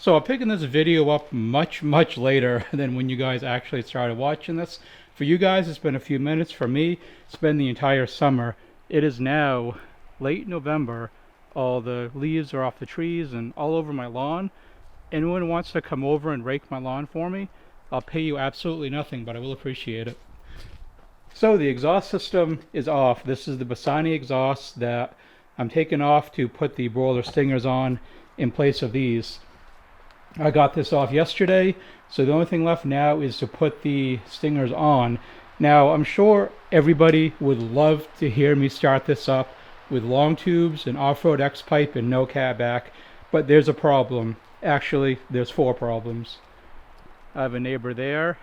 So I'm picking this video up much later than when you guys actually started watching this. For you guys, it's been a few minutes. For me, it's been the entire summer. It is now late November. All the leaves are off the trees and all over my lawn. Anyone wants to come over and rake my lawn for me, I'll pay you absolutely nothing, but I will appreciate it. So the exhaust system is off. This is the Bassani exhaust that I'm taking off to put the Borla stingers on in place of these. I got this off yesterday, so the only thing left now is to put the stingers on. Now, I'm sure everybody would love to hear me start this up with long tubes and off-road X-pipe and no cab back, but there's a problem. Actually, there's 4 problems. I have a neighbor there,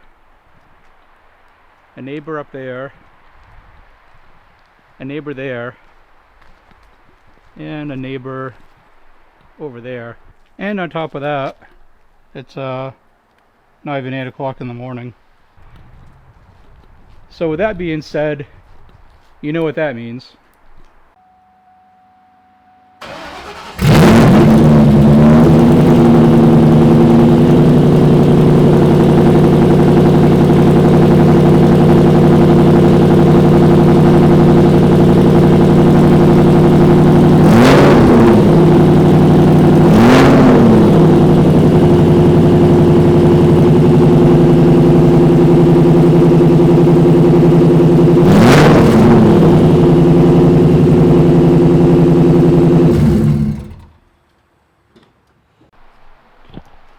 a neighbor up there, a neighbor there, and a neighbor over there. And on top of that, it's not even 8 o'clock in the morning. So with that being said, you know what that means.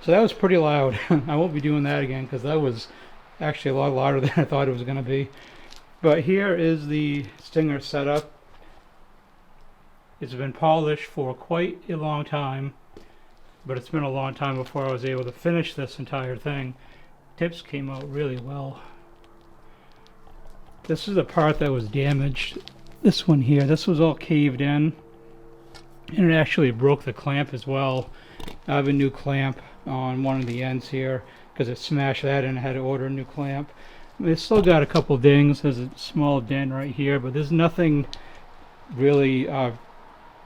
So that was pretty loud. I won't be doing that again because that was actually a lot louder than I thought it was going to be. But here is the stinger setup. It's been polished for quite a long time, but it's been a long time before I was able to finish this entire thing. Tips came out really well. This is the part that was damaged. This one here, this was all caved in, and it actually broke the clamp as well. I have a new clamp on one of the ends here because it smashed that and I had to order a new clamp. It's still got a couple dings. There's a small dent right here, but there's nothing really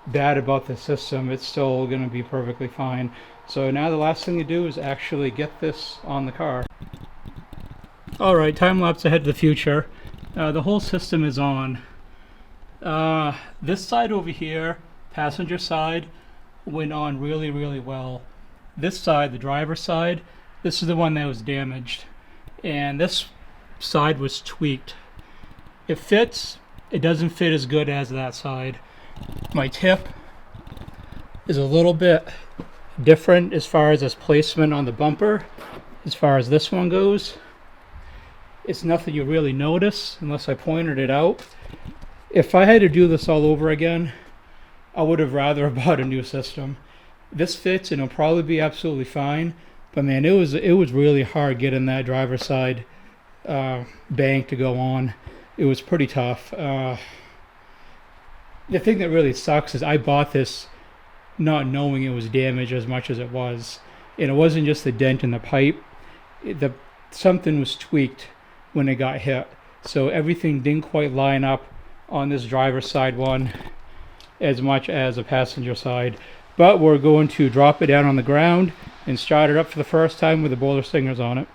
bad about the system. It's still going to be perfectly fine. So now the last thing to do is actually get this on the car. Alright, time lapse ahead to the future. The whole system is on. This side over here, passenger side, went on really well. This side, the driver's side, this is the one that was damaged, and this side was tweaked. It fits. It doesn't fit as good as that side. My tip is a little bit different as far as its placement on the bumper. As far as this one goes, it's nothing you really notice unless I pointed it out. If I had to do this all over again, I would have rather bought a new system. This fits and it'll probably be absolutely fine, but man, it was really hard getting that driver's side bank to go on. It was pretty tough. The thing that really sucks is I bought this not knowing it was damaged as much as it was, and it wasn't just the dent in the pipe. Something was tweaked when it got hit, so everything didn't quite line up on this driver's side one as much as a passenger side. But we're going to drop it down on the ground and start it up for the first time with the Borla stingers on it.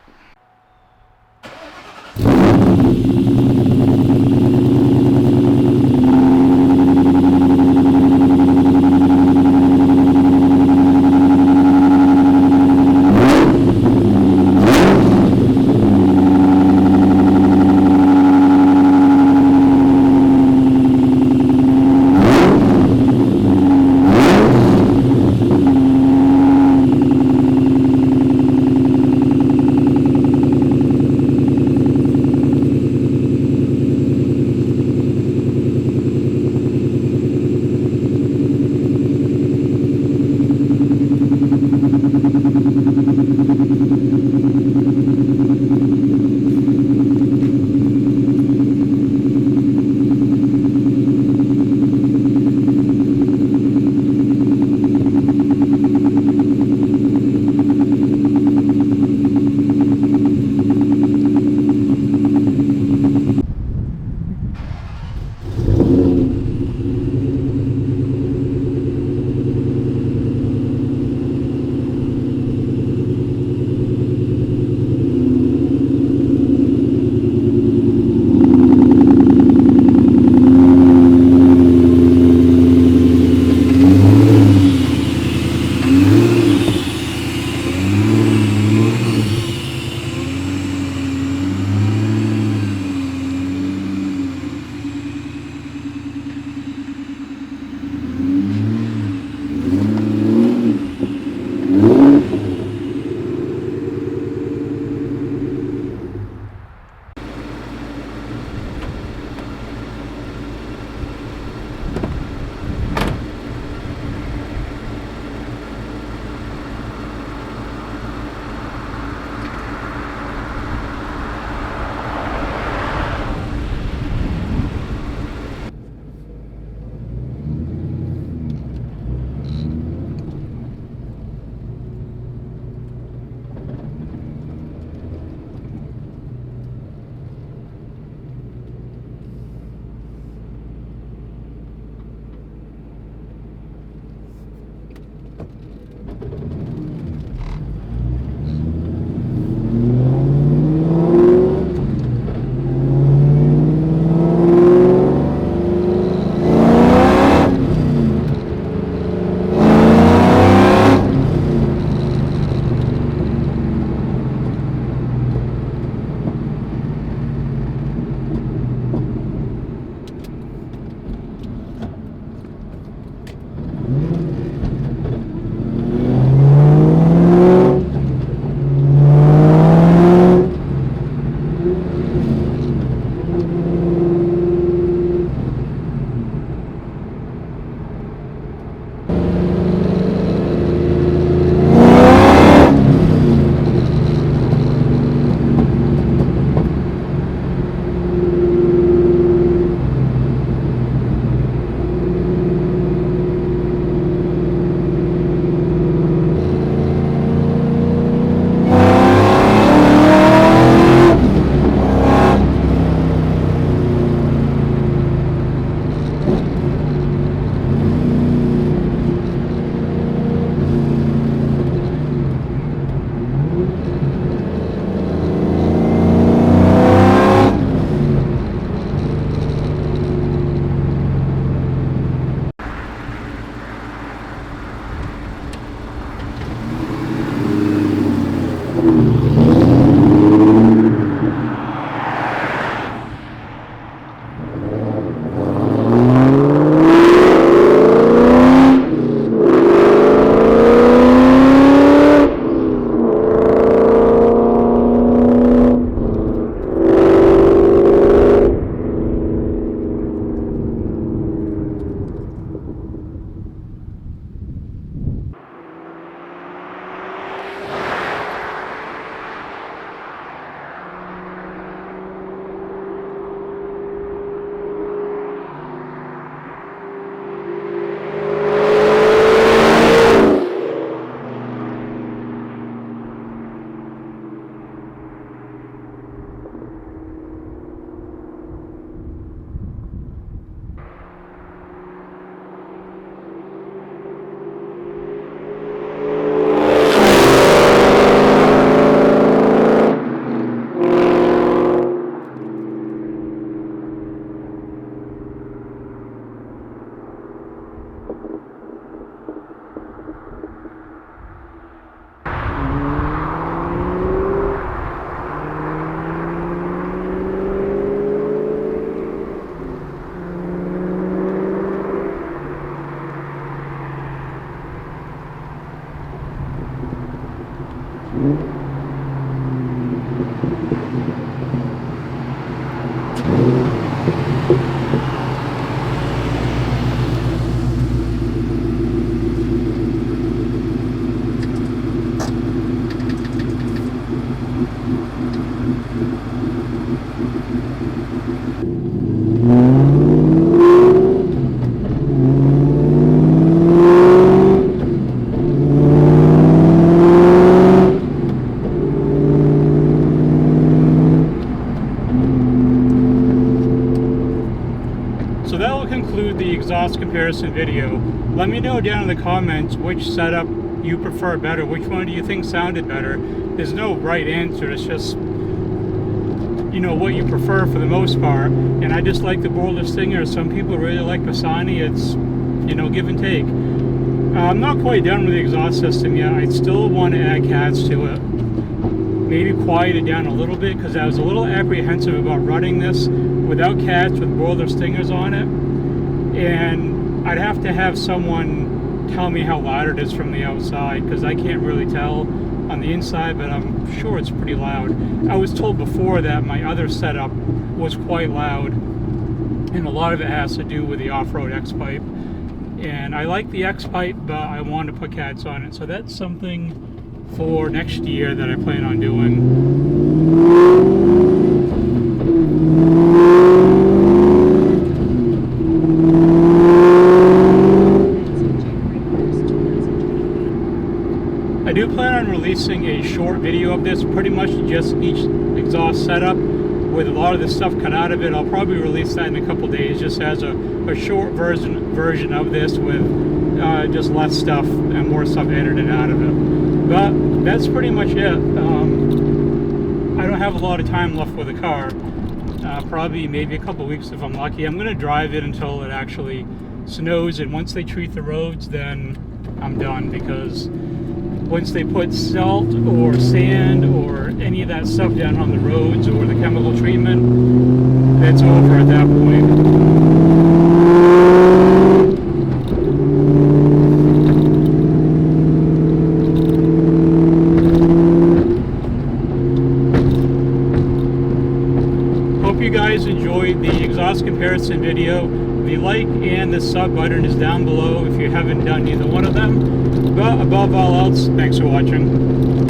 So that will conclude the exhaust comparison video. Let me know down in the comments which setup you prefer better. Which one do you think sounded better? There's no right answer. It's just, you know, what you prefer for the most part. And I just like the Borla Stinger. Some people really like Bassani. It's, you know, give and take. I'm not quite done with the exhaust system yet. I still want to add cats to it. Maybe quiet it down a little bit, because I was a little apprehensive about running this without cats with Borla Stingers on it, and I'd have to have someone tell me how loud it is from the outside, because I can't really tell on the inside, but I'm sure it's pretty loud. I was told before that my other setup was quite loud, and a lot of it has to do with the off-road X-Pipe, and I like the X-Pipe, but I want to put cats on it, so that's something for next year that I plan on doing. I do plan on releasing a short video of this, pretty much just each exhaust setup with a lot of the stuff cut out of it. I'll probably release that in a couple days, just as a short version of this with just less stuff and more stuff edited out of it. But that's pretty much it. I don't have a lot of time left with the car. Probably maybe a couple weeks if I'm lucky. I'm going to drive it until it actually snows, and once they treat the roads, then I'm done, because once they put salt or sand or any of that stuff down on the roads or the chemical treatment, that's over at that point. Hope you guys enjoyed the exhaust comparison video. The like and the sub button is down below if you haven't done either one of them. But above all else, thanks for watching.